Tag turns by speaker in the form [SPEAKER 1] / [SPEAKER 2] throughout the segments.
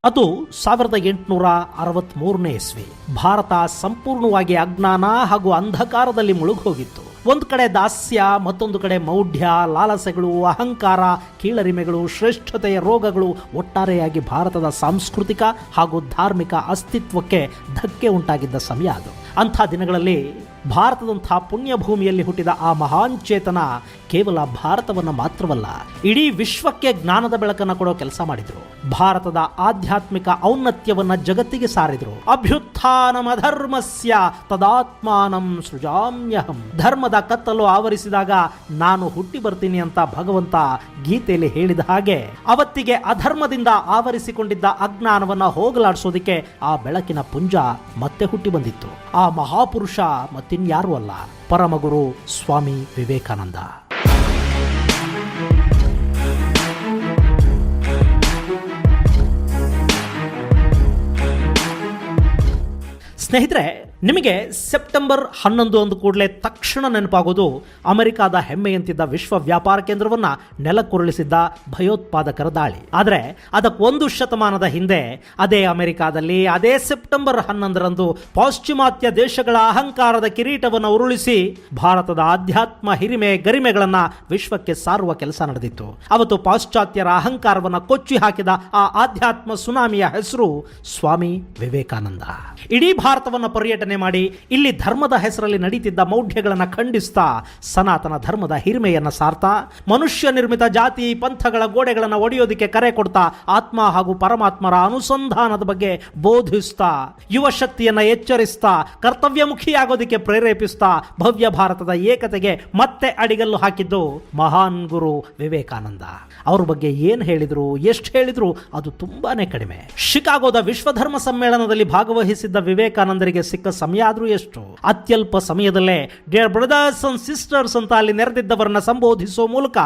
[SPEAKER 1] ಅದು 1863ನೇ ಇಸ್ವಿ. ಭಾರತ ಸಂಪೂರ್ಣವಾಗಿ ಅಜ್ಞಾನ ಹಾಗೂ ಅಂಧಕಾರದಲ್ಲಿ ಮುಳುಗೋಗಿತ್ತು. ಒಂದು ಕಡೆ ದಾಸ್ಯ, ಮತ್ತೊಂದು ಕಡೆ ಮೌಢ್ಯ, ಲಾಲಸೆಗಳು, ಅಹಂಕಾರ, ಕೀಳರಿಮೆಗಳು, ಶ್ರೇಷ್ಠತೆಯ ರೋಗಗಳು ಒಟ್ಟಾರೆಯಾಗಿ ಭಾರತದ ಸಾಂಸ್ಕೃತಿಕ ಹಾಗೂ ಧಾರ್ಮಿಕ ಅಸ್ತಿತ್ವಕ್ಕೆ ಧಕ್ಕೆ ಉಂಟಾಗಿದ್ದ ಸಮಯ ಅದು. ಅಂಥ ದಿನಗಳಲ್ಲಿ ಭಾರತದಂಥ ಪುಣ್ಯ ಭೂಮಿಯಲ್ಲಿ ಹುಟ್ಟಿದ ಆ ಮಹಾನ್ ಚೇತನ ಕೇವಲ ಭಾರತವನ್ನು ಮಾತ್ರವಲ್ಲ, ಇಡೀ ವಿಶ್ವಕ್ಕೆ ಜ್ಞಾನದ ಬೆಳಕನ್ನು ಕೊಡೋ ಕೆಲಸ ಮಾಡಿದ್ರು. ಭಾರತದ ಆಧ್ಯಾತ್ಮಿಕ ಔನ್ನತ್ಯವನ್ನ ಜಗತ್ತಿಗೆ ಸಾರಿದ್ರು. ಅಭ್ಯುತ್ಥಾನಮಧರ್ಮಸ್ಯ ತದಾತ್ಮಾನಂ ಸೃಜಾಮ್ಯಹಂ. ಧರ್ಮದ ಕತ್ತಲು ಆವರಿಸಿದಾಗ ನಾನು ಹುಟ್ಟಿ ಬರ್ತೀನಿ ಅಂತ ಭಗವಂತ ಗೀತೆಯಲ್ಲಿ ಹೇಳಿದ ಹಾಗೆ ಅವತ್ತಿಗೆ ಅಧರ್ಮದಿಂದ ಆವರಿಸಿಕೊಂಡಿದ್ದ ಅಜ್ಞಾನವನ್ನ ಹೋಗಲಾಡಿಸೋದಕ್ಕೆ ಆ ಬೆಳಕಿನ ಪುಂಜ ಮತ್ತೆ ಹುಟ್ಟಿ ಬಂದಿತ್ತು. ಆ ಮಹಾಪುರುಷ ಮತ್ತಿನ್ಯಾರೂ ಅಲ್ಲ, ಪರಮಗುರು ಸ್ವಾಮಿ ವಿವೇಕಾನಂದ. ಸ್ನೇಹಿತರೆ, ನಿಮಗೆ ಸೆಪ್ಟೆಂಬರ್ 11 ಅಂದ ಕೂಡಲೇ ತಕ್ಷಣ ನೆನಪಾಗೋದು ಅಮೆರಿಕಾದ ಹೆಮ್ಮೆಯಂತಿದ್ದ ವಿಶ್ವ ವ್ಯಾಪಾರ ಕೇಂದ್ರವನ್ನ ನೆಲಕ್ಕುರುಳಿಸಿದ್ದ ಭಯೋತ್ಪಾದಕರ ದಾಳಿ. ಆದರೆ ಅದಕ್ಕೊಂದು ಶತಮಾನದ ಹಿಂದೆ ಅದೇ ಅಮೆರಿಕಾದಲ್ಲಿ ಅದೇ ಸೆಪ್ಟೆಂಬರ್ 11ರಂದು ಪಾಶ್ಚಿಮಾತ್ಯ ದೇಶಗಳ ಅಹಂಕಾರದ ಕಿರೀಟವನ್ನು ಉರುಳಿಸಿ ಭಾರತದ ಆಧ್ಯಾತ್ಮ ಹಿರಿಮೆ ಗರಿಮೆಗಳನ್ನ ವಿಶ್ವಕ್ಕೆ ಸಾರುವ ಕೆಲಸ ನಡೆದಿತ್ತು. ಅವತ್ತು ಪಾಶ್ಚಾತ್ಯರ ಅಹಂಕಾರವನ್ನು ಕೊಚ್ಚಿ ಹಾಕಿದ ಆ ಆಧ್ಯಾತ್ಮ ಸುನಾಮಿಯ ಹೆಸರು ಸ್ವಾಮಿ ವಿವೇಕಾನಂದ. ಇಡೀ ಭಾರತವನ್ನು ಪರ್ಯಟನೆ ಮಾಡಿ ಇಲ್ಲಿ ಧರ್ಮದ ಹೆಸರಲ್ಲಿ ನಡೀತಿದ್ದ ಮೌಢ್ಯಗಳನ್ನು ಖಂಡಿಸ್ತಾ ಸನಾತನ ಧರ್ಮದ ಹಿರಿಮೆಯನ್ನ ಸಾರ್ತಾ ಮನುಷ್ಯ ನಿರ್ಮಿತ ಜಾತಿ ಪಂಥಗಳ ಗೋಡೆಗಳನ್ನು ಒಡೆಯೋದಕ್ಕೆ ಕರೆ ಕೊಡ್ತಾ ಆತ್ಮ ಹಾಗೂ ಪರಮಾತ್ಮರ ಅನುಸಂಧಾನದ ಬಗ್ಗೆ ಬೋಧಿಸ್ತಾ ಯುವ ಶಕ್ತಿಯನ್ನ ಎಚ್ಚರಿಸ್ತಾ ಕರ್ತವ್ಯಮುಖಿಯಾಗೋದಕ್ಕೆ ಪ್ರೇರೇಪಿಸ್ತಾ ಭವ್ಯ ಭಾರತದ ಏಕತೆಗೆ ಮತ್ತೆ ಅಡಿಗಲ್ಲು ಹಾಕಿದ್ದು ಮಹಾನ್ ಗುರು ವಿವೇಕಾನಂದ. ಅವ್ರ ಬಗ್ಗೆ ಏನ್ ಹೇಳಿದ್ರು, ಎಷ್ಟು ಹೇಳಿದ್ರು ಅದು ತುಂಬಾನೇ ಕಡಿಮೆ. ಶಿಕಾಗೋದ ವಿಶ್ವಧರ್ಮ ಸಮ್ಮೇಳನದಲ್ಲಿ ಭಾಗವಹಿಸಿದ್ದ ವಿವೇಕಾನಂದರಿಗೆ ಸಿಕ್ಕ ಸಮಯ ಆದ್ರೂ ಎಷ್ಟು. ಅತ್ಯಲ್ಪ ಸಮಯದಲ್ಲೇ ಡಿಯರ್ ಬ್ರದರ್ಸ್ ಅಂಡ್ ಸಿಸ್ಟರ್ಸ್ ಅಂತ ಅಲ್ಲಿ ನೆರೆದಿದ್ದವರನ್ನ ಸಂಬೋಧಿಸುವ ಮೂಲಕ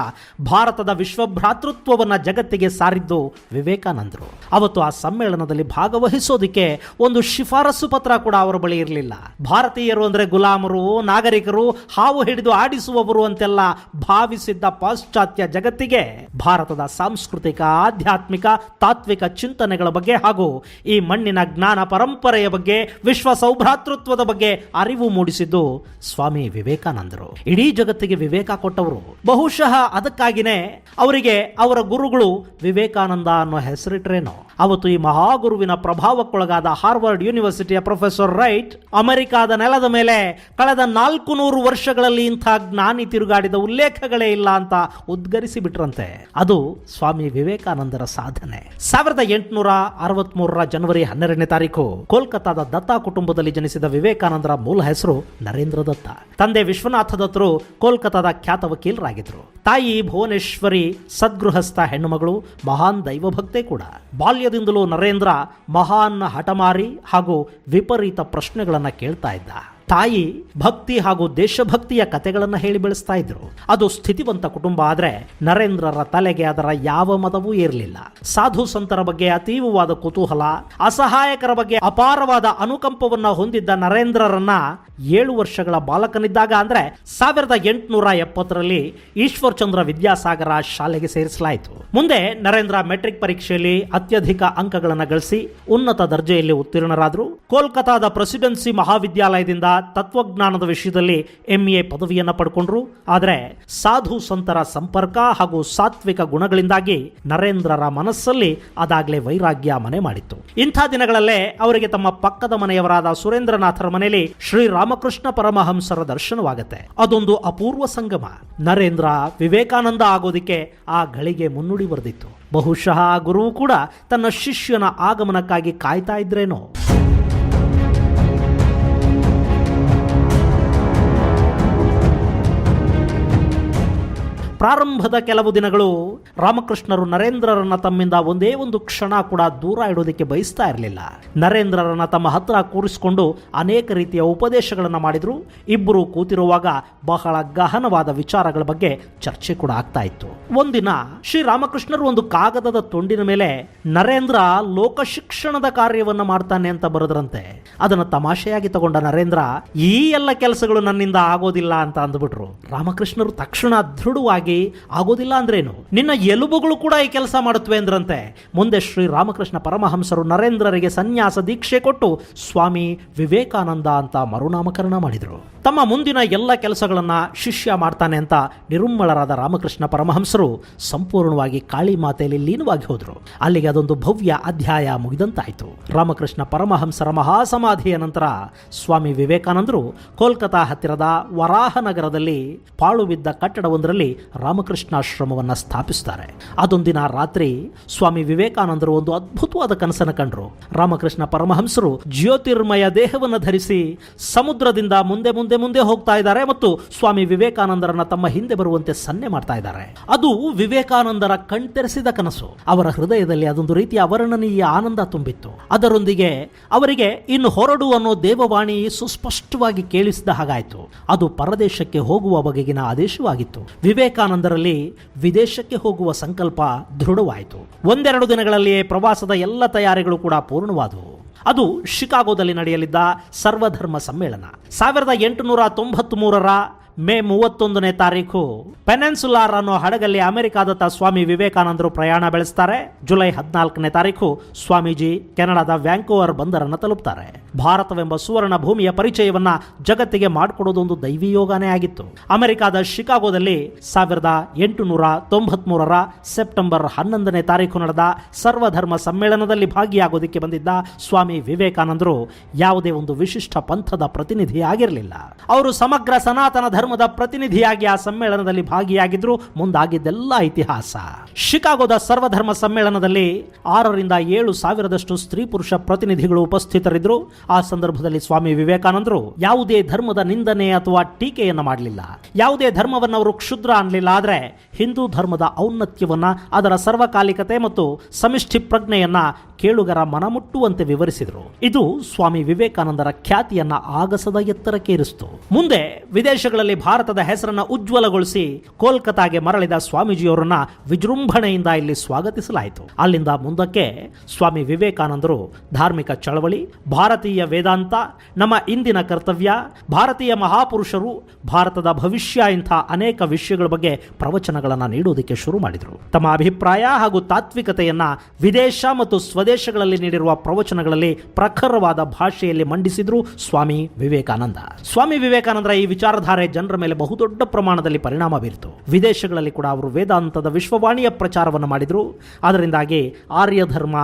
[SPEAKER 1] ಭಾರತದ ವಿಶ್ವಭ್ರಾತೃತ್ವವನ್ನ ಜಗತ್ತಿಗೆ ಸಾರಿದ್ದು ವಿವೇಕಾನಂದರು. ಅವತ್ತು ಆ ಸಮ್ಮೇಳನದಲ್ಲಿ ಭಾಗವಹಿಸೋದಕ್ಕೆ ಒಂದು ಶಿಫಾರಸು ಪತ್ರ ಕೂಡ ಅವರ ಬಳಿ ಇರಲಿಲ್ಲ. ಭಾರತೀಯರು ಅಂದ್ರೆ ಗುಲಾಮರು, ನಾಗರಿಕರು, ಹಾವು ಹಿಡಿದು ಆಡಿಸುವವರು ಅಂತೆಲ್ಲ ಭಾವಿಸಿದ್ದ ಪಾಶ್ಚಾತ್ಯ ಜಗತ್ತಿಗೆ ಭಾರತದ ಸಾಂಸ್ಕೃತಿಕ, ಆಧ್ಯಾತ್ಮಿಕ, ತಾತ್ವಿಕ ಚಿಂತನೆಗಳ ಬಗ್ಗೆ ಹಾಗೂ ಈ ಮಣ್ಣಿನ ಜ್ಞಾನ ಪರಂಪರೆಯ ಬಗ್ಗೆ, ವಿಶ್ವ ಸೌಭ್ರಾತೃತ್ವದ ಬಗ್ಗೆ ಅರಿವು ಮೂಡಿಸಿದ್ದು ಸ್ವಾಮಿ ವಿವೇಕಾನಂದರು. ಇಡೀ ಜಗತ್ತಿಗೆ ವಿವೇಕ ಕೊಟ್ಟವರು. ಬಹುಶಃ ಅದಕ್ಕಾಗಿನೇ ಅವರಿಗೆ ಅವರ ಗುರುಗಳು ವಿವೇಕಾನಂದ ಅನ್ನೋ ಹೆಸರಿಟ್ರೇನೋ. ಅವತ್ತು ಈ ಮಹಾಗುರುವಿನ ಪ್ರಭಾವಕ್ಕೊಳಗಾದ ಹಾರ್ವರ್ಡ್ ಯೂನಿವರ್ಸಿಟಿಯ ಪ್ರೊಫೆಸರ್ ರೈಟ್ ಅಮೆರಿಕಾದ ನೆಲದ ಮೇಲೆ ಕಳೆದ 400 ವರ್ಷಗಳಲ್ಲಿ ಇಂಥ ಜ್ಞಾನಿ ತಿರುಗಾಡಿದ ಉಲ್ಲೇಖಗಳೇ ಇಲ್ಲ ಅಂತ ಉದ್ಗರಿಸಿ ಬಿಟ್ರಂತೆ. ಅದು ಸ್ವಾಮಿ ವಿವೇಕಾನಂದರ ಸಾಧನೆ. 1863 ಜನವರಿ 12ನೇ ತಾರೀಕು ಕೋಲ್ಕತ್ತಾದ ದತ್ತ ಕುಟುಂಬದಲ್ಲಿ ಜನಿಸಿದ ವಿವೇಕಾನಂದರ ಮೂಲ ಹೆಸರು ನರೇಂದ್ರ ದತ್ತ. ತಂದೆ ವಿಶ್ವನಾಥ ದತ್ತರು ಕೋಲ್ಕತ್ತಾದ ಖ್ಯಾತ ವಕೀಲರಾಗಿದ್ರು. ತಾಯಿ ಭುವನೇಶ್ವರಿ ಸದ್ಗೃಹಸ್ಥ ಹೆಣ್ಣುಮಗಳು, ಮಹಾನ್ ದೈವಭಕ್ತೆ ಕೂಡ. ಬಾಲ್ಯದಿಂದಲೂ ನರೇಂದ್ರ ಮಹಾನ್ ಹಠಮಾರಿ ಹಾಗೂ ವಿಪರೀತ ಪ್ರಶ್ನೆಗಳನ್ನು ಕೇಳ್ತಾ ಇದ್ದ. ತಾಯಿ ಭಕ್ತಿ ಹಾಗೂ ದೇಶಭಕ್ತಿಯ ಕಥೆಗಳನ್ನು ಹೇಳಿ ಬೆಳೆಸ್ತಾ ಇದ್ರು. ಅದು ಸ್ಥಿತಿವಂತ ಕುಟುಂಬ. ಆದ್ರೆ ನರೇಂದ್ರರ ತಲೆಗೆ ಅದರ ಯಾವ ಮತವೂ ಇರಲಿಲ್ಲ. ಸಾಧು ಸಂತರ ಬಗ್ಗೆ ಅತೀವವಾದ ಕುತೂಹಲ, ಅಸಹಾಯಕರ ಬಗ್ಗೆ ಅಪಾರವಾದ ಅನುಕಂಪವನ್ನ ಹೊಂದಿದ್ದ ನರೇಂದ್ರರನ್ನ 7 ವರ್ಷಗಳ ಬಾಲಕನಿದ್ದಾಗ ಅಂದ್ರೆ 1870ರಲ್ಲಿ ಈಶ್ವರ್ ಚಂದ್ರ ವಿದ್ಯಾಸಾಗರ ಶಾಲೆಗೆ ಸೇರಿಸಲಾಯಿತು. ಮುಂದೆ ನರೇಂದ್ರ ಮೆಟ್ರಿಕ್ ಪರೀಕ್ಷೆಯಲ್ಲಿ ಅತ್ಯಧಿಕ ಅಂಕಗಳನ್ನು ಗಳಿಸಿ ಉನ್ನತ ದರ್ಜೆಯಲ್ಲಿ ಉತ್ತೀರ್ಣರಾದರು. ಕೋಲ್ಕತ್ತಾದ ಪ್ರೆಸಿಡೆನ್ಸಿ ಮಹಾವಿದ್ಯಾಲಯದಿಂದ ತತ್ವಜ್ಞಾನದ ವಿಷಯದಲ್ಲಿ MA ಪದವಿಯನ್ನು ಪಡ್ಕೊಂಡ್ರು. ಆದರೆ ಸಾಧು ಸಂತರ ಸಂಪರ್ಕ ಹಾಗೂ ಸಾತ್ವಿಕ ಗುಣಗಳಿಂದಾಗಿ ನರೇಂದ್ರರ ಮನಸ್ಸಲ್ಲಿ ಅದಾಗಲೇ ವೈರಾಗ್ಯ ಮನೆ ಮಾಡಿತ್ತು. ಇಂಥ ದಿನಗಳಲ್ಲೇ ಅವರಿಗೆ ತಮ್ಮ ಪಕ್ಕದ ಮನೆಯವರಾದ ಸುರೇಂದ್ರನಾಥರ ಮನೆಯಲ್ಲಿ ಶ್ರೀರಾಮಕೃಷ್ಣ ಪರಮಹಂಸರ ದರ್ಶನವಾಗುತ್ತೆ. ಅದೊಂದು ಅಪೂರ್ವ ಸಂಗಮ. ನರೇಂದ್ರ ವಿವೇಕಾನಂದ ಆಗೋದಿಕ್ಕೆ ಆ ಗಳಿಗೆ ಮುನ್ನುಡಿ ಬರೆದಿತ್ತು. ಬಹುಶಃ ಆ ಗುರುವು ಕೂಡ ತನ್ನ ಶಿಷ್ಯನ ಆಗಮನಕ್ಕಾಗಿ ಕಾಯ್ತಾ ಇದ್ರೇನೋ. ಪ್ರಾರಂಭದ ಕೆಲವು ದಿನಗಳು ರಾಮಕೃಷ್ಣರು ನರೇಂದ್ರರನ್ನ ತಮ್ಮಿಂದ ಒಂದೇ ಒಂದು ಕ್ಷಣ ಕೂಡ ದೂರ ಇಡೋದಕ್ಕೆ ಬಯಸ್ತಾ ಇರಲಿಲ್ಲ. ನರೇಂದ್ರರನ್ನ ತಮ್ಮ ಹತ್ರ ಕೂರಿಸಿಕೊಂಡು ಅನೇಕ ರೀತಿಯ ಉಪದೇಶಗಳನ್ನು ಮಾಡಿದ್ರು. ಇಬ್ಬರು ಕೂತಿರುವಾಗ ಬಹಳ ಗಹನವಾದ ವಿಚಾರಗಳ ಬಗ್ಗೆ ಚರ್ಚೆ ಕೂಡ ಆಗ್ತಾ ಇತ್ತು. ಒಂದಿನ ಶ್ರೀರಾಮಕೃಷ್ಣರು ಒಂದು ಕಾಗದದ ತುಂಡಿನ ಮೇಲೆ ನರೇಂದ್ರ ಲೋಕ ಶಿಕ್ಷಣದ ಕಾರ್ಯವನ್ನ ಮಾಡ್ತಾನೆ ಅಂತ ಬರೆದ್ರಂತೆ. ಅದನ್ನು ತಮಾಷೆಯಾಗಿ ತಗೊಂಡ ನರೇಂದ್ರ ಈ ಎಲ್ಲ ಕೆಲಸಗಳು ನನ್ನಿಂದ ಆಗೋದಿಲ್ಲ ಅಂತ ಅಂದ್ಬಿಟ್ರು. ರಾಮಕೃಷ್ಣರು ತಕ್ಷಣ ದೃಢವಾಗಿ ಆಗಿ ಆಗೋದಿಲ್ಲ ಅಂದ್ರೇನು, ನಿನ್ನ ಎಲುಬುಗಳು ಕೂಡ ಈ ಕೆಲಸ ಮಾಡುತ್ತವೆ ಅಂದ್ರಂತೆ. ಮುಂದೆ ಶ್ರೀ ರಾಮಕೃಷ್ಣ ಪರಮಹಂಸರು ನರೇಂದ್ರರಿಗೆ ಸನ್ಯಾಸ ದೀಕ್ಷೆ ಕೊಟ್ಟು ಸ್ವಾಮಿ ವಿವೇಕಾನಂದ ಅಂತ ಮರುನಾಮಕರಣ ಮಾಡಿದರು. ತಮ್ಮ ಮುಂದಿನ ಎಲ್ಲ ಕೆಲಸಗಳನ್ನ ಶಿಷ್ಯ ಮಾಡ್ತಾನೆ ಅಂತ ನಿರುಮ್ಮಳರಾದ ರಾಮಕೃಷ್ಣ ಪರಮಹಂಸರು ಸಂಪೂರ್ಣವಾಗಿ ಕಾಳಿ ಮಾತೆಯಲ್ಲಿ ಲೀನವಾಗಿ ಹೋದರು. ಅಲ್ಲಿಗೆ ಅದೊಂದು ಭವ್ಯ ಅಧ್ಯಾಯ ಮುಗಿದಂತಾಯಿತು. ರಾಮಕೃಷ್ಣ ಪರಮಹಂಸರ ಮಹಾಸಮಾಧಿಯ ನಂತರ ಸ್ವಾಮಿ ವಿವೇಕಾನಂದರು ಕೋಲ್ಕತಾ ಹತ್ತಿರದ ವರಾಹನಗರದಲ್ಲಿ ಪಾಳು ಬಿದ್ದ ಕಟ್ಟಡವೊಂದರಲ್ಲಿ ರಾಮಕೃಷ್ಣಾಶ್ರಮವನ್ನು ಸ್ಥಾಪಿಸುತ್ತಾರೆ. ಅದೊಂದಿನ ರಾತ್ರಿ ಸ್ವಾಮಿ ವಿವೇಕಾನಂದರು ಒಂದು ಅದ್ಭುತವಾದ ಕನಸನ್ನು ಕಂಡರು. ರಾಮಕೃಷ್ಣ ಪರಮಹಂಸರು ಜ್ಯೋತಿರ್ಮಯ ದೇಹವನ್ನು ಧರಿಸಿ ಸಮುದ್ರದಿಂದ ಮುಂದೆ ಮುಂದೆ ಮುಂದೆ ಹೋಗ್ತಾ ಇದ್ದಾರೆ ಮತ್ತು ಸ್ವಾಮಿ ವಿವೇಕಾನಂದರನ್ನ ತಮ್ಮ ಹಿಂದೆ ಬರುವಂತೆ ಸನ್ನೆ ಮಾಡ್ತಾ ಇದ್ದಾರೆ. ಅದು ವಿವೇಕಾನಂದರ ಕಣ್ತೆರೆಸಿದ ಕನಸು. ಅವರ ಹೃದಯದಲ್ಲಿ ಅದೊಂದು ರೀತಿಯ ಅವರ್ಣನೀಯ ಆನಂದ ತುಂಬಿತ್ತು. ಅದರೊಂದಿಗೆ ಅವರಿಗೆ ಇನ್ನು ಹೊರಡು ಅನ್ನೋ ದೇವವಾಣಿ ಸುಸ್ಪಷ್ಟವಾಗಿ ಕೇಳಿಸಿದ ಹಾಗಾಯಿತು. ಅದು ಪರದೇಶಕ್ಕೆ ಹೋಗುವ ಬಗೆಗಿನ ಆದೇಶವಾಗಿತ್ತು. ವಿವೇಕಾನಂದರಲ್ಲಿ ವಿದೇಶಕ್ಕೆ ಹೋಗುವ ಸಂಕಲ್ಪ ದೃಢವಾಯಿತು. ಒಂದೆರಡು ದಿನಗಳಲ್ಲಿಯೇ ಪ್ರವಾಸದ ಎಲ್ಲ ತಯಾರಿಗಳು ಕೂಡ ಪೂರ್ಣವಾದವು. ಅದು ಶಿಕಾಗೋದಲ್ಲಿ ನಡೆಯಲಿದ್ದ ಸರ್ವಧರ್ಮ ಸಮ್ಮೇಳನ. 1893 ಮೇ 31ನೇ ತಾರೀಕು ಪೆನೆನ್ಸುಲಾರ್ ಅನ್ನೋ ಹಡಗಲ್ಲಿ ಅಮೆರಿಕಾದತ್ತ ಸ್ವಾಮಿ ವಿವೇಕಾನಂದರು ಪ್ರಯಾಣ ಬೆಳೆಸ್ತಾರೆ. ಜುಲೈ 14ನೇ ತಾರೀಕು ಸ್ವಾಮೀಜಿ ಕೆನಡಾದ ವ್ಯಾಂಕೋವರ್ ಬಂದರನ್ನು ತಲುಪ್ತಾರೆ. ಭಾರತವೆಂಬ ಸುವರ್ಣ ಭೂಮಿಯ ಪರಿಚಯವನ್ನ ಜಗತ್ತಿಗೆ ಮಾಡಿಕೊಡೋದೊಂದು ದೈವಿ ಯೋಗನೇ ಆಗಿತ್ತು. ಅಮೆರಿಕಾದ ಶಿಕಾಗೋದಲ್ಲಿ 1893 ಸೆಪ್ಟೆಂಬರ್ 11ನೇ ತಾರೀಕು ನಡೆದ ಸರ್ವಧರ್ಮ ಸಮ್ಮೇಳನದಲ್ಲಿ ಭಾಗಿಯಾಗೋದಕ್ಕೆ ಬಂದಿದ್ದ ಸ್ವಾಮಿ ವಿವೇಕಾನಂದರು ಯಾವುದೇ ಒಂದು ವಿಶಿಷ್ಟ ಪಂಥದ ಪ್ರತಿನಿಧಿ ಆಗಿರಲಿಲ್ಲ. ಅವರು ಸಮಗ್ರ ಸನಾತನ ಧರ್ಮದ ಪ್ರತಿನಿಧಿಯಾಗಿ ಆ ಸಮ್ಮೇಳನದಲ್ಲಿ ಭಾಗಿಯಾಗಿದ್ರು. ಮುಂದಾಗಿದ್ದೆಲ್ಲ ಇತಿಹಾಸ. ಶಿಕಾಗೋದ ಸರ್ವಧರ್ಮ ಸಮ್ಮೇಳನದಲ್ಲಿ 6ರಿಂದ 7 ಸಾವಿರದಷ್ಟು ಸ್ತ್ರೀ ಪುರುಷ ಪ್ರತಿನಿಧಿಗಳು ಉಪಸ್ಥಿತರಿದ್ದರು. ಆ ಸಂದರ್ಭದಲ್ಲಿ ಸ್ವಾಮಿ ವಿವೇಕಾನಂದರು ಯಾವುದೇ ಧರ್ಮದ ನಿಂದನೆ ಅಥವಾ ಟೀಕೆಯನ್ನು ಮಾಡಲಿಲ್ಲ. ಯಾವುದೇ ಧರ್ಮವನ್ನು ಅವರು ಕ್ಷುದ್ರ ಅನ್ನಲಿಲ್ಲ. ಆದರೆ ಹಿಂದೂ ಧರ್ಮದ ಔನ್ನತ್ಯವನ್ನ, ಅದರ ಸರ್ವಕಾಲಿಕತೆ ಮತ್ತು ಸಮಿಷ್ಟಿ ಪ್ರಜ್ಞೆಯನ್ನ ಕೇಳುಗರ ಮನಮುಟ್ಟುವಂತೆ ವಿವರಿಸಿದರು. ಇದು ಸ್ವಾಮಿ ವಿವೇಕಾನಂದರ ಖ್ಯಾತಿಯನ್ನ ಆಗಸದ ಎತ್ತರಕ್ಕೆ ಏರಿಸಿತು. ಮುಂದೆ ವಿದೇಶಗಳಲ್ಲಿ ಭಾರತದ ಹೆಸರನ್ನು ಉಜ್ವಲಗೊಳಿಸಿ ಕೋಲ್ಕತಾಗೆ ಮರಳಿದ ಸ್ವಾಮೀಜಿಯವರನ್ನ ವಿಜೃಂಭಣೆಯಿಂದ ಇಲ್ಲಿ ಸ್ವಾಗತಿಸಲಾಯಿತು. ಅಲ್ಲಿಂದ ಮುಂದಕ್ಕೆ ಸ್ವಾಮಿ ವಿವೇಕಾನಂದರು ಧಾರ್ಮಿಕ ಚಳವಳಿ, ಭಾರತೀಯ ವೇದಾಂತ, ನಮ್ಮ ಇಂದಿನ ಕರ್ತವ್ಯ, ಭಾರತೀಯ ಮಹಾಪುರುಷರು, ಭಾರತದ ಭವಿಷ್ಯ ಇಂಥ ಅನೇಕ ವಿಷಯಗಳ ಬಗ್ಗೆ ಪ್ರವಚನಗಳನ್ನು ನೀಡುವುದಕ್ಕೆ ಶುರು ಮಾಡಿದರು. ತಮ್ಮ ಅಭಿಪ್ರಾಯ ಹಾಗೂ ತಾತ್ವಿಕತೆಯನ್ನ ವಿದೇಶ ಮತ್ತು ಸ್ವದೇಶಗಳಲ್ಲಿ ನೀಡಿರುವ ಪ್ರವಚನಗಳಲ್ಲಿ ಪ್ರಖರವಾದ ಭಾಷೆಯಲ್ಲಿ ಮಂಡಿಸಿದ್ರು ಸ್ವಾಮಿ ವಿವೇಕಾನಂದ. ಸ್ವಾಮಿ ವಿವೇಕಾನಂದರ ಈ ವಿಚಾರಧಾರೆ ಜನರ ಮೇಲೆ ಬಹುದೊಡ್ಡ ಪ್ರಮಾಣದಲ್ಲಿ ಪರಿಣಾಮ ಬೀರಿತು. ವಿದೇಶಗಳಲ್ಲಿ ಕೂಡ ಅವರು ವೇದಾಂತದ ವಿಶ್ವವಾಣಿಯ ಪ್ರಚಾರವನ್ನು ಮಾಡಿದರು. ಅದರಿಂದಾಗಿ ಆರ್ಯ ಧರ್ಮ,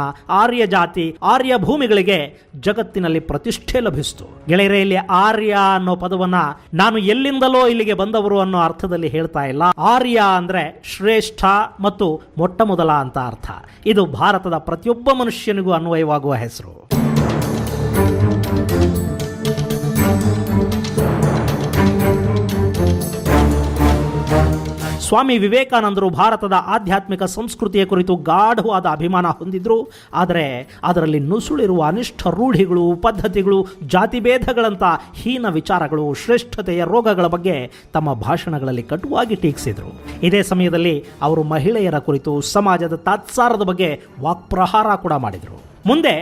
[SPEAKER 1] ಆರ್ಯ ಜಾತಿ, ಆರ್ಯ ಭೂಮಿಗಳಿಗೆ ಜಗತ್ತಿನಲ್ಲಿ ಪ್ರತಿಷ್ಠೆ ಲಭಿಸಿತು. ಗೆಳೆಯರೇ, ಇಲ್ಲಿ ಆರ್ಯ ಅನ್ನೋ ಪದವನ್ನ ನಾನು ಎಲ್ಲಿಂದಲೋ ಇಲ್ಲಿಗೆ ಬಂದವರು ಅನ್ನೋ ಅರ್ಥದಲ್ಲಿ ಹೇಳ್ತಾ ಇಲ್ಲ. ಆರ್ಯ ಅಂದ್ರೆ ಶ್ರೇಷ್ಠ ಮತ್ತು ಮೊಟ್ಟ ಮೊದಲ ಅಂತ ಅರ್ಥ. ಇದು ಭಾರತದ ಪ್ರತಿಯೊಬ್ಬ ಮನುಷ್ಯನಿಗೂ ಅನ್ವಯವಾಗುವ ಹೆಸರು. ಸ್ವಾಮಿ ವಿವೇಕಾನಂದರು ಭಾರತದ ಆಧ್ಯಾತ್ಮಿಕ ಸಂಸ್ಕೃತಿಯ ಕುರಿತು ಗಾಢವಾದ ಅಭಿಮಾನ ಹೊಂದಿದ್ರು. ಆದರೆ ಅದರಲ್ಲಿ ನುಸುಳಿರುವ ಅನಿಷ್ಟ ರೂಢಿಗಳು, ಪದ್ಧತಿಗಳು, ಜಾತಿಭೇದಗಳಂಥ ಹೀನ ವಿಚಾರಗಳು, ಶ್ರೇಷ್ಠತೆಯ ರೋಗಗಳ ಬಗ್ಗೆ ತಮ್ಮ ಭಾಷಣಗಳಲ್ಲಿ ಕಟುವಾಗಿ ಟೀಕಿಸಿದರು. ಇದೇ ಸಮಯದಲ್ಲಿ ಅವರು ಮಹಿಳೆಯರ ಕುರಿತು, ಸಮಾಜದ ತಾತ್ಸಾರದ ಬಗ್ಗೆ ವಾಕ್ಪ್ರಹಾರ ಕೂಡ ಮಾಡಿದರು. ಮುಂದೆ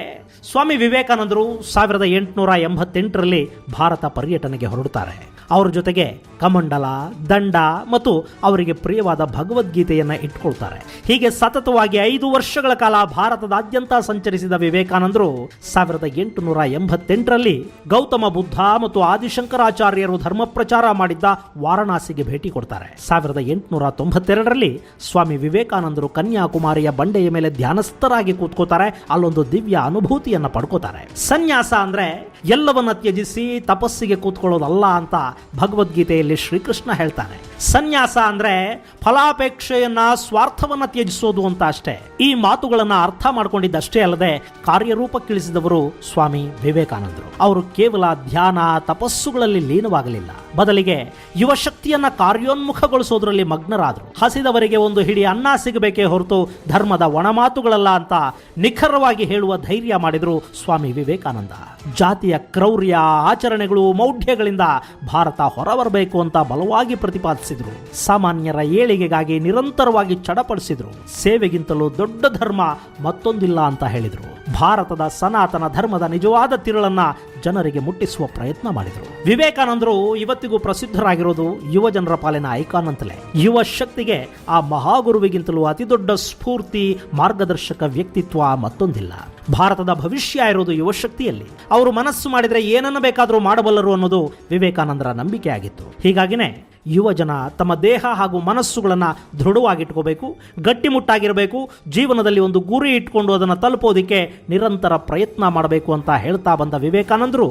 [SPEAKER 1] ಸ್ವಾಮಿ ವಿವೇಕಾನಂದರು 1888ರಲ್ಲಿ ಭಾರತ ಪರ್ಯಟನೆಗೆ ಹೊರಡುತ್ತಾರೆ. ಅವರ ಜೊತೆಗೆ ಕಮಂಡಲ, ದಂಡ ಮತ್ತು ಅವರಿಗೆ ಪ್ರಿಯವಾದ ಭಗವದ್ಗೀತೆಯನ್ನು ಇಟ್ಕೊಳ್ತಾರೆ. ಹೀಗೆ ಸತತವಾಗಿ 5 ವರ್ಷಗಳ ಕಾಲ ಭಾರತದಾದ್ಯಂತ ಸಂಚರಿಸಿದ ವಿವೇಕಾನಂದರು 1888ರಲ್ಲಿ ಗೌತಮ ಬುದ್ಧ ಮತ್ತು ಆದಿಶಂಕರಾಚಾರ್ಯರು ಧರ್ಮ ಪ್ರಚಾರ ಮಾಡಿದ್ದ ವಾರಣಾಸಿಗೆ ಭೇಟಿ ಕೊಡ್ತಾರೆ. 1892ರಲ್ಲಿ ಸ್ವಾಮಿ ವಿವೇಕಾನಂದರು ಕನ್ಯಾಕುಮಾರಿಯ ಬಂಡೆಯ ಮೇಲೆ ಧ್ಯಾನಸ್ಥರಾಗಿ ಕೂತ್ಕೋತಾರೆ. ಅಲ್ಲೊಂದು ದಿವ್ಯ ಅನುಭೂತಿಯನ್ನ ಪಡ್ಕೋತಾರೆ. ಸನ್ಯಾಸ ಅಂದ್ರೆ ಎಲ್ಲವನ್ನ ತ್ಯಜಿಸಿ ತಪಸ್ಸಿಗೆ ಕೂತ್ಕೊಳ್ಳೋದಲ್ಲ ಅಂತ ಭಗವದ್ಗೀತೆಯಲ್ಲಿ ಶ್ರೀಕೃಷ್ಣ ಹೇಳ್ತಾನೆ. ಸನ್ಯಾಸ ಅಂದ್ರೆ ಫಲಾಪೇಕ್ಷೆಯನ್ನ, ಸ್ವಾರ್ಥವನ್ನ ತ್ಯಜಿಸೋದು ಅಂತ ಅಷ್ಟೇ. ಈ ಮಾತುಗಳನ್ನ ಅರ್ಥ ಮಾಡ್ಕೊಂಡಿದ್ದಷ್ಟೇ ಅಲ್ಲದೆ ಕಾರ್ಯರೂಪಕ್ಕಿಳಿಸಿದವರು ಸ್ವಾಮಿ ವಿವೇಕಾನಂದರು. ಅವರು ಕೇವಲ ಧ್ಯಾನ, ತಪಸ್ಸುಗಳಲ್ಲಿ ಲೀನವಾಗಲಿಲ್ಲ. ಬದಲಿಗೆ ಯುವಶಕ್ತಿಯನ್ನ ಕಾರ್ಯೋನ್ಮುಖಗೊಳಿಸೋದ್ರಲ್ಲಿ ಮಗ್ನರಾದರು. ಹಸಿದವರಿಗೆ ಒಂದು ಹಿಡಿ ಅನ್ನ ಸಿಗಬೇಕೇ ಹೊರತು ಧರ್ಮದ ಒಣಮಾತುಗಳಲ್ಲ ಅಂತ ನಿಖರವಾಗಿ ಹೇಳುವ ಧೈರ್ಯ ಮಾಡಿದರು ಸ್ವಾಮಿ ವಿವೇಕಾನಂದ. ಜಾತಿಯ ಕ್ರೌರ್ಯ, ಆಚರಣೆಗಳು, ಮೌಢ್ಯಗಳಿಂದ ಭಾರತ ಭಾರತ ಹೊರಬರಬೇಕು ಅಂತ ಬಲವಾಗಿ ಪ್ರತಿಪಾದಿಸಿದ್ರು. ಸಾಮಾನ್ಯರ ಏಳಿಗೆಗಾಗಿ ನಿರಂತರವಾಗಿ ಚಡಪಡಿಸಿದ್ರು. ಸೇವೆಗಿಂತಲೂ ದೊಡ್ಡ ಧರ್ಮ ಮತ್ತೊಂದಿಲ್ಲ ಅಂತ ಹೇಳಿದ್ರು. ಭಾರತದ ಸನಾತನ ಧರ್ಮದ ನಿಜವಾದ ತಿರುಳನ್ನ ಜನರಿಗೆ ಮುಟ್ಟಿಸುವ ಪ್ರಯತ್ನ ಮಾಡಿದರು. ವಿವೇಕಾನಂದರು ಇವತ್ತಿಗೂ ಪ್ರಸಿದ್ಧರಾಗಿರೋದು ಯುವ ಜನರ ಪಾಲಿನ ಐಕಾನ್ ಅಂತಲೇ. ಯುವ ಶಕ್ತಿಗೆ ಆ ಮಹಾಗುರುವಿಗಿಂತಲೂ ಅತಿ ದೊಡ್ಡ ಸ್ಫೂರ್ತಿ, ಮಾರ್ಗದರ್ಶಕ ವ್ಯಕ್ತಿತ್ವ ಮತ್ತೊಂದಿಲ್ಲ. ಭಾರತದ ಭವಿಷ್ಯ ಇರೋದು ಯುವ ಶಕ್ತಿಯಲ್ಲಿ. ಅವರು ಮನಸ್ಸು ಮಾಡಿದರೆ ಏನನ್ನ ಬೇಕಾದರೂ ಮಾಡಬಲ್ಲರು ಅನ್ನೋದು ವಿವೇಕಾನಂದರ ನಂಬಿಕೆ ಆಗಿತ್ತು. ಹೀಗಾಗಿನೇ ಯುವ ಜನ ತಮ್ಮ ದೇಹ ಹಾಗೂ ಮನಸ್ಸುಗಳನ್ನು ದೃಢವಾಗಿಟ್ಕೋಬೇಕು, ಗಟ್ಟಿಮುಟ್ಟಾಗಿರಬೇಕು, ಜೀವನದಲ್ಲಿ ಒಂದು ಗುರಿ ಇಟ್ಕೊಂಡು ಅದನ್ನು ತಲುಪೋದಕ್ಕೆ ನಿರಂತರ ಪ್ರಯತ್ನ ಮಾಡಬೇಕು ಅಂತ ಹೇಳ್ತಾ ಬಂದ ವಿವೇಕಾನಂದರು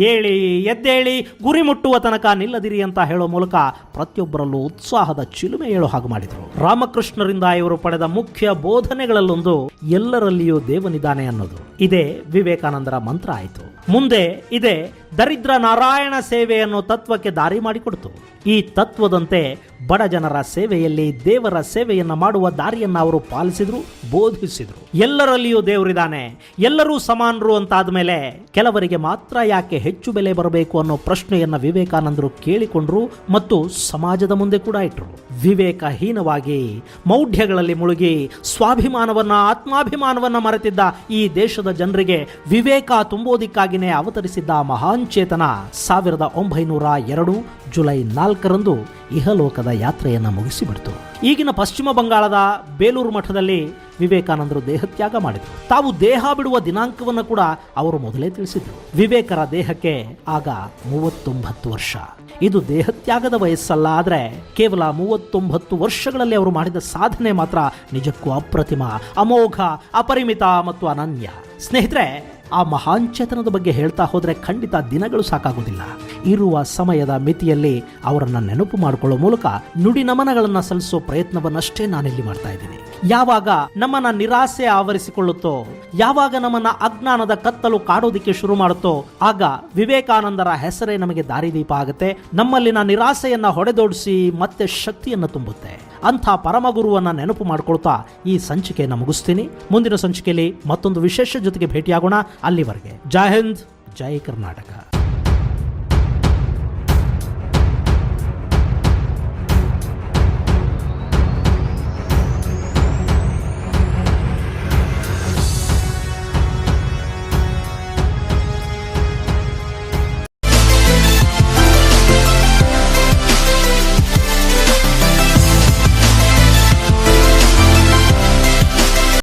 [SPEAKER 1] ಏಳಿ ಎದ್ದೇಳಿ ಗುರಿ ಮುಟ್ಟುವ ತನಕ ನಿಲ್ಲದಿರಿ ಅಂತ ಹೇಳೋ ಮೂಲಕ ಪ್ರತಿಯೊಬ್ಬರಲ್ಲೂ ಉತ್ಸಾಹದ ಚಿಲುಮೆ ಏಳೋ ಹಾಗೆ ಮಾಡಿದರು. ರಾಮಕೃಷ್ಣರಿಂದ ಇವರು ಪಡೆದ ಮುಖ್ಯ ಬೋಧನೆಗಳಲ್ಲೊಂದು ಎಲ್ಲರಲ್ಲಿಯೂ ದೇವನಿದ್ದಾನೆ ಅನ್ನೋದು. ಇದೇ ವಿವೇಕಾನಂದರ ಮಂತ್ರ ಆಯಿತು. ಮುಂದೆ ಇದೇ ದರಿದ್ರ ನಾರಾಯಣ ಸೇವೆ ಅನ್ನೋ ತತ್ವಕ್ಕೆ ದಾರಿ ಮಾಡಿಕೊಡ್ತು. ಈ ತತ್ವದಂತೆ ಬಡ ಜನರ ಸೇವೆಯಲ್ಲಿ ದೇವರ ಸೇವೆಯನ್ನ ಮಾಡುವ ದಾರಿಯನ್ನ ಅವರು ಪಾಲಿಸಿದ್ರು, ಬೋಧಿಸಿದ್ರು. ಎಲ್ಲರಲ್ಲಿಯೂ ದೇವರಿದ್ದಾನೆ, ಎಲ್ಲರೂ ಸಮಾನರು ಅಂತಾದ ಮೇಲೆ ಕೆಲವರಿಗೆ ಮಾತ್ರ ಯಾಕೆ ಹೆಚ್ಚು ಬೆಲೆ ಬರಬೇಕು ಅನ್ನೋ ಪ್ರಶ್ನೆಯನ್ನ ವಿವೇಕಾನಂದರು ಕೇಳಿಕೊಂಡ್ರು ಮತ್ತು ಸಮಾಜದ ಮುಂದೆ ಕೂಡ ಇಟ್ಟರು. ವಿವೇಕಹೀನವಾಗಿ ಮೌಢ್ಯಗಳಲ್ಲಿ ಮುಳುಗಿ ಸ್ವಾಭಿಮಾನವನ್ನ, ಆತ್ಮಾಭಿಮಾನವನ್ನ ಮರೆತಿದ್ದ ಈ ದೇಶದ ಜನರಿಗೆ ವಿವೇಕ ತುಂಬೋದಿಕ್ಕಾಗಿನೇ ಅವತರಿಸಿದ್ದ ಮಹಾನ್ ಚೇತನ 1902 ಜುಲೈ 4ರಂದು ಇಹಲೋಕದ ಯಾತ್ರೆಯನ್ನು ಮುಗಿಸಿಬಿಡ್ತು. ಈಗಿನ ಪಶ್ಚಿಮ ಬಂಗಾಳದ ಬೇಲೂರು ಮಠದಲ್ಲಿ ವಿವೇಕಾನಂದರು ದೇಹತ್ಯಾಗ ಮಾಡಿದರು. ತಾವು ದೇಹ ಬಿಡುವ ದಿನಾಂಕವನ್ನು ಕೂಡ ಅವರು ಮೊದಲೇ ತಿಳಿಸಿದರು. ವಿವೇಕರ ದೇಹಕ್ಕೆ ಆಗ 39 ವರ್ಷ. ಇದು ದೇಹತ್ಯಾಗದ ವಯಸ್ಸಲ್ಲ, ಆದರೆ ಕೇವಲ 39 ವರ್ಷಗಳಲ್ಲಿ ಅವರು ಮಾಡಿದ ಸಾಧನೆ ಮಾತ್ರ ನಿಜಕ್ಕೂ ಅಪ್ರತಿಮ, ಅಮೋಘ, ಅಪರಿಮಿತ ಮತ್ತು ಅನನ್ಯ. ಸ್ನೇಹಿತರೆ, ಆ ಮಹಾನ್ ಚೇತನದ ಬಗ್ಗೆ ಹೇಳ್ತಾ ಹೋದರೆ ಖಂಡಿತ ದಿನಗಳು ಸಾಕಾಗುವುದಿಲ್ಲ. ಇರುವ ಸಮಯದ ಮಿತಿಯಲ್ಲಿ ಅವರನ್ನು ನೆನಪು ಮಾಡಿಕೊಳ್ಳೋ ಮೂಲಕ ನುಡಿ ನಮನಗಳನ್ನು ಸಲ್ಲಿಸೋ ಪ್ರಯತ್ನವನ್ನಷ್ಟೇ ನಾನಿಲ್ಲಿ ಮಾಡ್ತಾ ಇದ್ದೀನಿ. ಯಾವಾಗ ನಮ್ಮನ್ನ ನಿರಾಸೆ ಆವರಿಸಿಕೊಳ್ಳುತ್ತೋ, ಯಾವಾಗ ನಮ್ಮನ್ನ ಅಜ್ಞಾನದ ಕತ್ತಲು ಕಾಡೋದಿಕ್ಕೆ ಶುರು ಮಾಡುತ್ತೋ, ಆಗ ವಿವೇಕಾನಂದರ ಹೆಸರೇ ನಮಗೆ ದಾರಿದೀಪ ಆಗುತ್ತೆ. ನಮ್ಮಲ್ಲಿನ ನಿರಾಸೆಯನ್ನ ಹೊಡೆದೋಡಿಸಿ ಮತ್ತೆ ಶಕ್ತಿಯನ್ನು ತುಂಬುತ್ತೆ. ಅಂಥ ಪರಮಗುರುವನ್ನ ನೆನಪು ಮಾಡಿಕೊಳ್ತಾ ಈ ಸಂಚಿಕೆಯನ್ನು ಮುಗಿಸ್ತೀನಿ. ಮುಂದಿನ ಸಂಚಿಕೆಯಲ್ಲಿ ಮತ್ತೊಂದು ವಿಶೇಷ ಜೊತೆಗೆ ಭೇಟಿಯಾಗೋಣ. ಅಲ್ಲಿವರೆಗೆ ಜೈ ಹಿಂದ್, ಜೈ ಕರ್ನಾಟಕ.